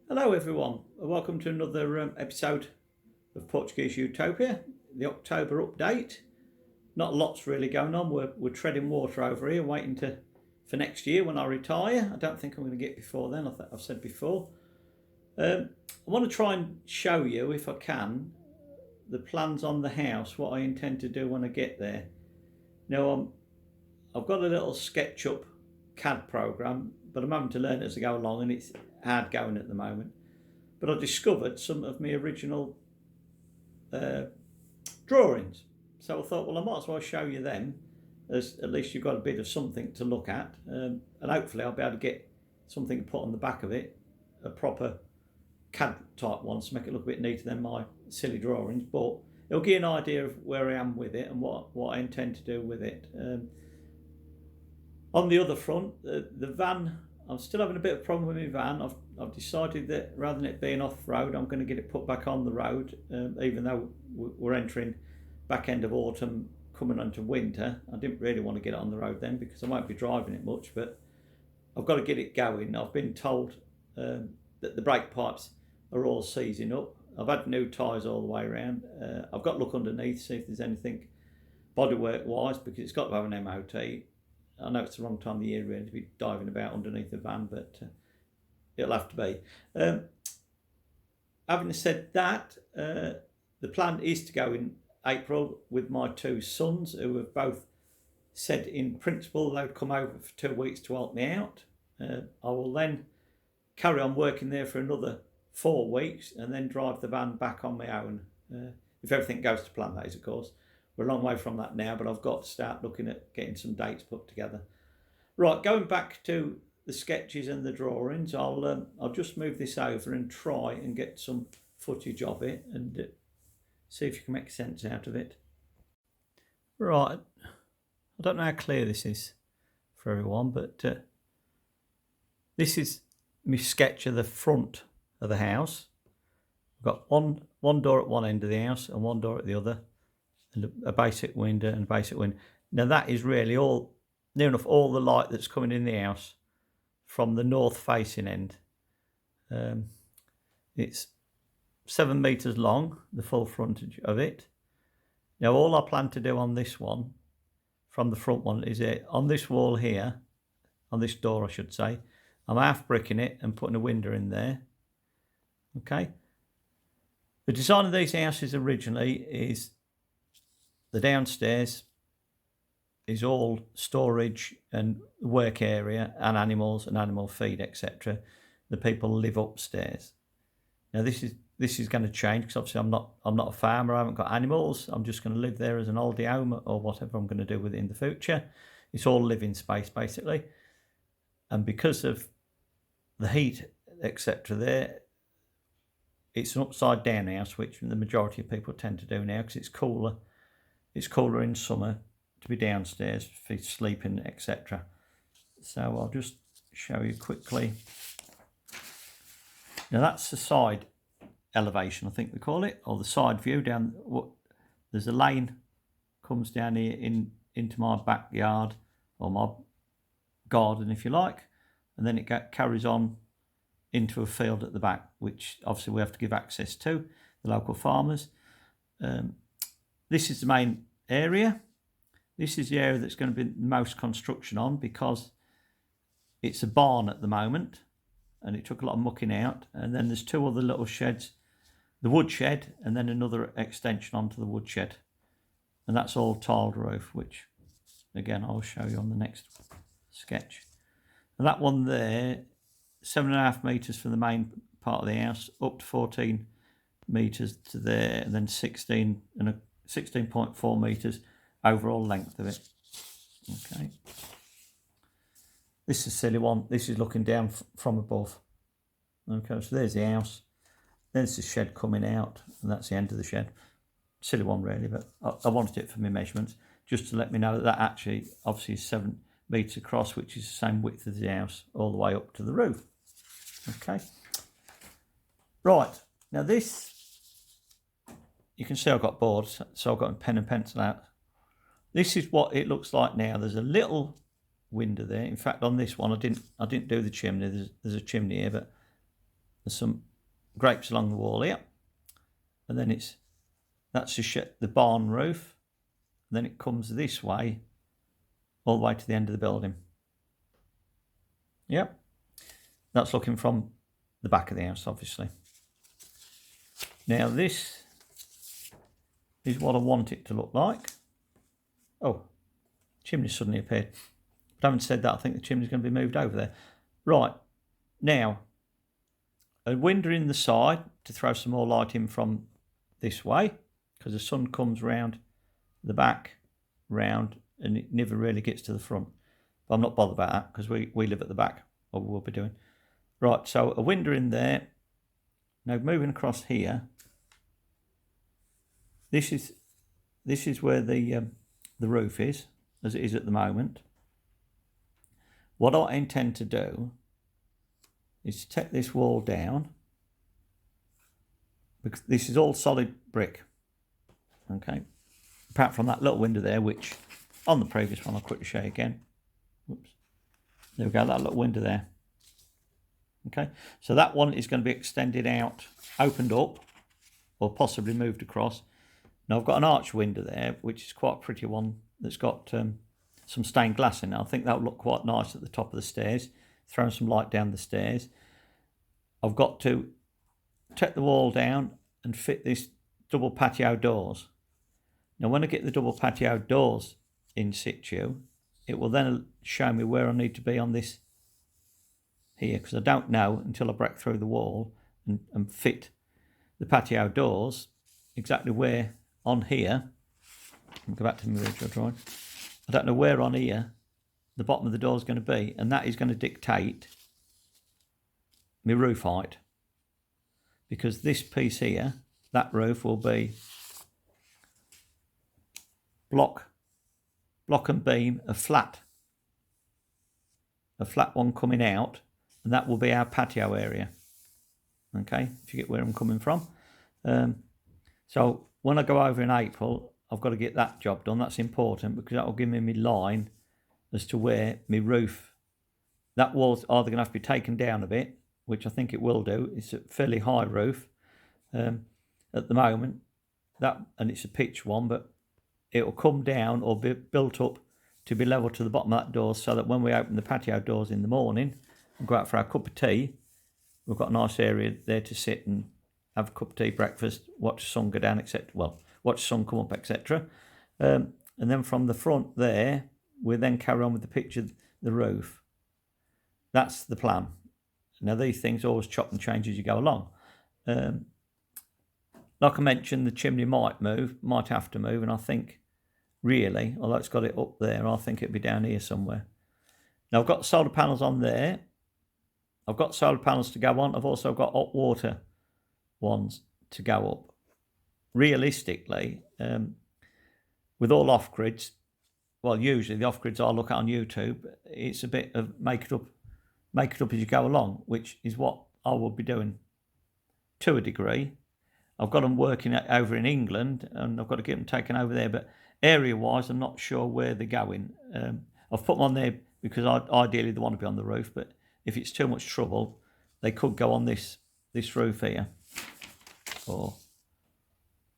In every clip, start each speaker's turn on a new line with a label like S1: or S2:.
S1: Hello everyone, welcome to another episode of Portuguese Utopia, the October update. Not a lot's really going on, we're treading water over here, waiting for next year when I retire. I don't think I'm going to get before then, I've said before. I want to try and show you, if I can, the plans on the house, what I intend to do when I get there. Now, I've got a little SketchUp CAD program, but I'm having to learn it as I go along, and it's hard going at the moment. But I discovered some of my original drawings. So I thought, well, I might as well show you them, as at least you've got a bit of something to look at. And hopefully I'll be able to get something to put on the back of it, a proper CAD type one, to make it look a bit neater than my silly drawings. But it'll give you an idea of where I am with it and what I intend to do with it. On the other front, the van, I'm still having a bit of a problem with my van. I've decided that rather than it being off-road, I'm going to get it put back on the road, even though we're entering back end of autumn, coming onto winter. I didn't really want to get it on the road then because I won't be driving it much, but I've got to get it going. I've been told that the brake pipes are all seizing up. I've had new tyres all the way around. I've got to look underneath, see if there's anything bodywork wise, because it's got to have an MOT. I know it's the wrong time of the year really to be diving about underneath the van, but it'll have to be. Having said that, the plan is to go in April with my two sons, who have both said in principle they would come over for 2 weeks to help me out. I will then carry on working there for another 4 weeks and then drive the van back on my own. If everything goes to plan, that is, of course. We're a long way from that now, but I've got to start looking at getting some dates put together. Right, going back to the sketches and the drawings, I'll just move this over and try and get some footage of it and see if you can make sense out of it. Right, I don't know how clear this is for everyone, but this is my sketch of the front of the house. I've got one door at one end of the house and one door at the other, and a basic window and a basic window. Now that is really near enough all the light that's coming in the house from the north facing end. It's 7 metres long, the full frontage of it. Now all I plan to do on this one, from the front one, is on this wall here, on this door I should say, I'm half bricking it and putting a window in there. Okay. The design of these houses originally is the downstairs is all storage and work area and animals and animal feed, etc. The people live upstairs. Now this is going to change because obviously I'm not a farmer. I haven't got animals. I'm just going to live there as an oldie home or whatever I'm going to do with it in the future. It's all living space basically, and because of the heat, etc. there, it's an upside down house, which the majority of people tend to do now because it's cooler. It's cooler in summer to be downstairs for sleeping, etc. So I'll just show you quickly. Now that's the side elevation, I think we call it, or the side view down. There's a lane comes down here into my backyard or my garden, if you like, and then it carries on into a field at the back, which obviously we have to give access to the local farmers. This is the main area. This is the area that's going to be the most construction on because it's a barn at the moment and it took a lot of mucking out. And then there's two other little sheds, the wood shed and then another extension onto the wood shed. And that's all tiled roof, which again I'll show you on the next sketch. And that one there, 7.5 metres from the main part of the house up to 14 metres to there, and then 16.4 metres overall length of it. Okay. This is a silly one. This is looking down from above. Okay, so there's the house. There's the shed coming out, and that's the end of the shed. Silly one really, but I wanted it for my measurements, just to let me know that actually obviously is 7 metres across, which is the same width as the house, all the way up to the roof. Okay. Right, now this, you can see I've got boards, so I've got a pen and pencil out. This is what it looks like now. There's a little window there. In fact, on this one, I didn't do the chimney. There's a chimney here, but there's some grapes along the wall here, and then that's the barn roof. And then it comes this way, all the way to the end of the building. Yep, that's looking from the back of the house, obviously. Now this is what I want it to look like. Oh, chimney suddenly appeared. But having said that, I think the chimney's going to be moved over there. Right, now, a window in the side to throw some more light in from this way, because the sun comes round the back, round, and it never really gets to the front. But I'm not bothered about that, because we live at the back, or we'll be doing. Right, so a window in there. Now moving across here, this is where the roof is, as it is at the moment. What I intend to do is to take this wall down, because this is all solid brick. Okay, apart from that little window there, which on the previous one I'll quickly show you again. Whoops. There we go, that little window there. Okay, so that one is going to be extended out, opened up, or possibly moved across. Now I've got an arch window there, which is quite a pretty one, that's got some stained glass in it. I think that will look quite nice at the top of the stairs, throwing some light down the stairs. I've got to take the wall down and fit this double patio doors. Now when I get the double patio doors in situ, it will then show me where I need to be on this here, because I don't know until I break through the wall and fit the patio doors exactly where on here. I'll go back to my original drawing. I don't know where on here the bottom of the door is going to be, and that is going to dictate my roof height, because this piece here, that roof will be block and beam, a flat one coming out, and that will be our patio area. Okay, if you get where I'm coming from. So when I go over in April, I've got to get that job done. That's important, because that will give me my line as to where my roof, that wall's either going to have to be taken down a bit, which I think it will do. It's a fairly high roof at the moment, and it's a pitch one, but it will come down or be built up to be level to the bottom of that door, so that when we open the patio doors in the morning and go out for our cup of tea, we've got a nice area there to sit and have a cup of tea, breakfast, watch the sun go down, etc. Well, watch the sun come up, etc. And then from the front there, we then carry on with the picture of the roof. That's the plan. Now these things always chop and change as you go along. Like I mentioned, the chimney might have to move, and I think really, although it's got it up there, I think it'd be down here somewhere. Now I've got solar panels on there. I've got solar panels to go on. I've also got hot water ones to go up. Realistically, with all off-grids, well, usually the off-grids I look at on YouTube, it's a bit of make it up as you go along, which is what I will be doing to a degree. I've got them working over in England, and I've got to get them taken over there, but area-wise, I'm not sure where they're going. I've put them on there because ideally they want to be on the roof, but if it's too much trouble, they could go on this roof here, or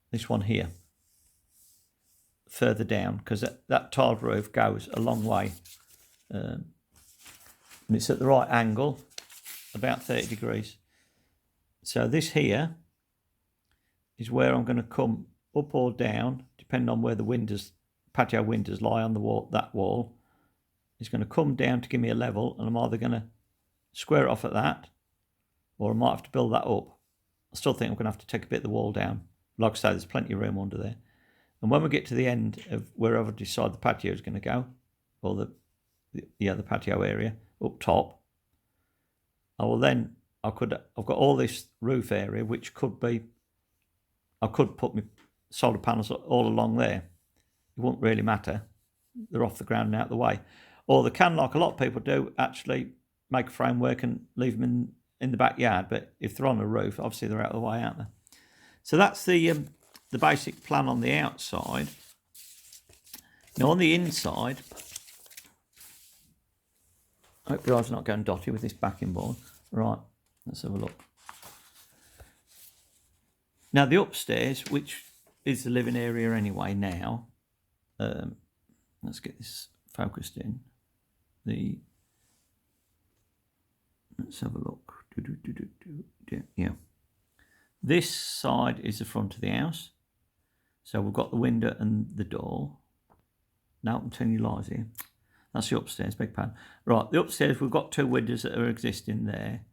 S1: this one here, further down, because that tiled roof goes a long way, and it's at the right angle, about 30 degrees. So this here is where I'm going to come up or down, depending on where the patio windows lie on the wall. That wall is going to come down to give me a level, and I'm either going to square it off at that, or I might have to build that up. I still think I'm going to have to take a bit of the wall down. Like I say, there's plenty of room under there. And when we get to the end of wherever I decide the patio is going to go, or the patio area up top, I've got all this roof area, which could be, I could put my solar panels all along there. It won't really matter. They're off the ground and out of the way. Or they can, like a lot of people do, actually make a framework and leave them in the backyard. But if they're on a roof, obviously they're out of the way, aren't they? So that's the basic plan on the outside. Now on the inside, I hope your eyes are not going dotty with this backing board. Right, let's have a look. Now the upstairs, which is the living area anyway now, let's get this focused in. Let's have a look. Yeah. This side is the front of the house. So we've got the window and the door. Now I'm telling you lies here. That's the upstairs, big pan. Right, the upstairs, we've got 2 windows that are existing there.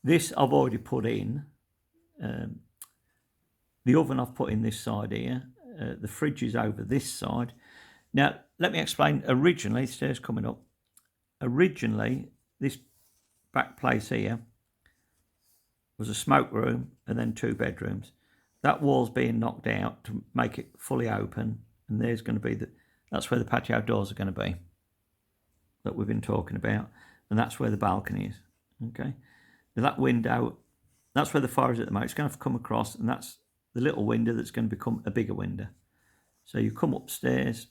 S1: This I've already put in. The oven I've put in this side here. The fridge is over this side. Now, let me explain. Originally, the stairs coming up. Originally, this back place here was a smoke room and then 2 bedrooms. That wall's being knocked out to make it fully open, and there's going to be that's where the patio doors are going to be that we've been talking about, and that's where the balcony is. Okay, now that window, that's where the fire is at the moment. It's going to have to come across, and that's the little window that's going to become a bigger window. So you come upstairs,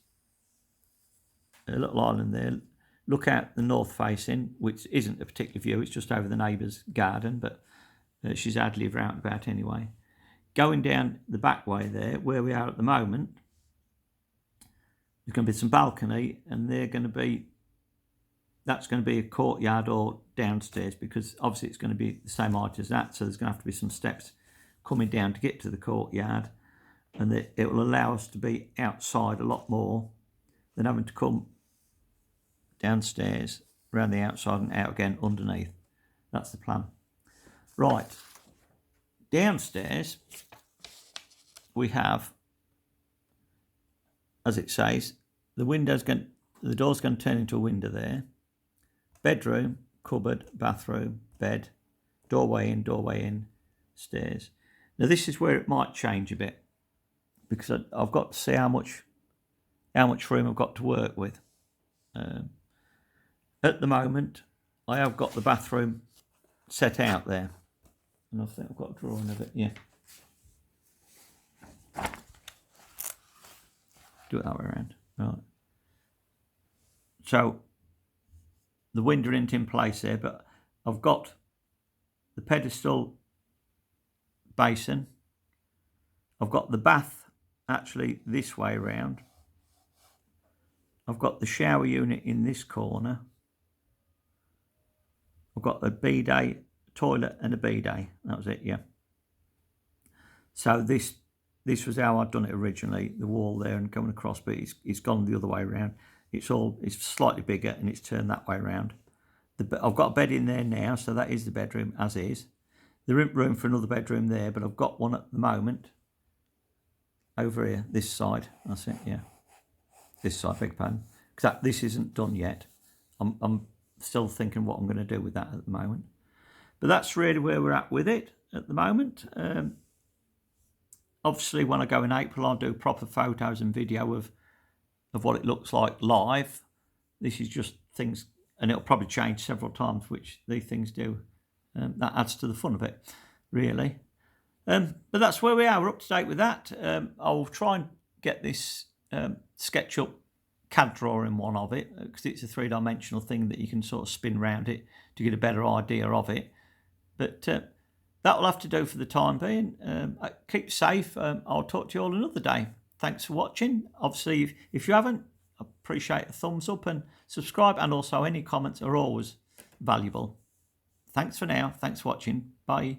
S1: a little island there, look out the north facing, which isn't a particular view, it's just over the neighbour's garden, but she's hardly ever out and about anyway. Going down the back way there, where we are at the moment, there's going to be some balcony, and that's going to be a courtyard or downstairs, because obviously it's going to be the same height as that, so there's going to have to be some steps coming down to get to the courtyard, and it will allow us to be outside a lot more than having to come downstairs, around the outside and out again underneath. That's the plan. Right, downstairs we have, as it says, the door's going to turn into a window there. Bedroom, cupboard, bathroom, bed, doorway in, stairs. Now this is where it might change a bit, because I've got to see how much room I've got to work with. At the moment, I have got the bathroom set out there, and I think I've got a drawing of it. Yeah, do it that way around. Right. So the window isn't in place there, but I've got the pedestal basin. I've got the bath actually this way around. I've got the shower unit in this corner. I've got a bidet, toilet and a bidet. That was it, yeah. So this was how I'd done it originally, the wall there and coming across, but it's gone the other way around. It's slightly bigger and it's turned that way around. I've got a bed in there now, so that is the bedroom as is. There isn't room for another bedroom there, but I've got one at the moment over here, this side. That's it, yeah. This side, big pan. Because this isn't done yet. I'm still thinking what I'm going to do with that at the moment. But that's really where we're at with it at the moment. Obviously, when I go in April, I'll do proper photos and video of what it looks like live. This is just things, and it'll probably change several times, which these things do. That adds to the fun of it, really. But that's where we are. We're up to date with that. I'll try and get this SketchUp CAD drawing one of it, because it's a 3-dimensional thing that you can sort of spin around it to get a better idea of it. But that'll have to do for the time being. Keep safe. I'll talk to you all another day. Thanks for watching. Obviously, if you haven't, I appreciate a thumbs up and subscribe, and also any comments are always valuable. Thanks for now. Thanks for watching. Bye.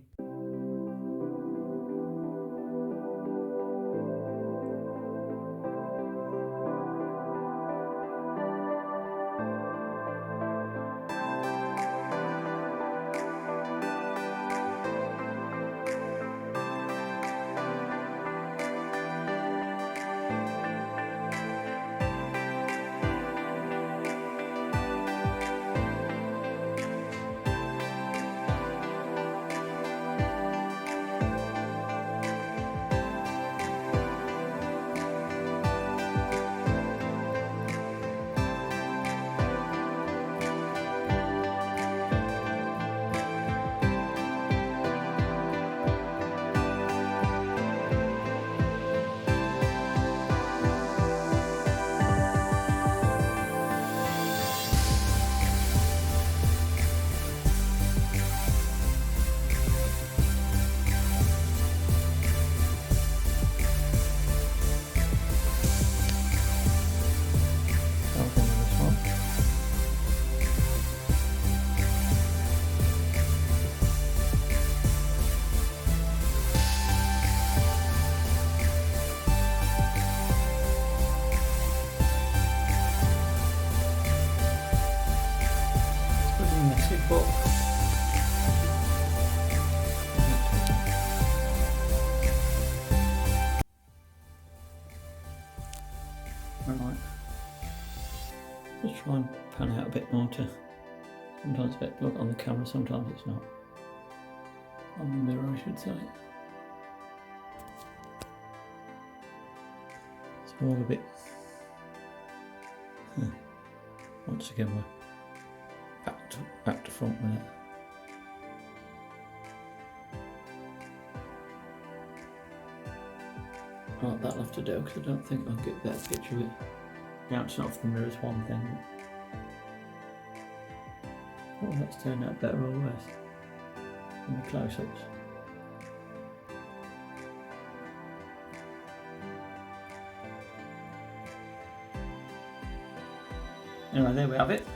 S1: but right. Just try and pan out a bit more to. Sometimes it's a bit blocked on the camera, sometimes it's not. On the mirror, I should say. It's all a bit. Once again, we're back to front with it. Right, that'll have to do because I don't think I'll get a better picture of it. Bouncing off the mirror is one thing. Oh, that's turned out better or worse in the close-ups. Anyway, there we have it.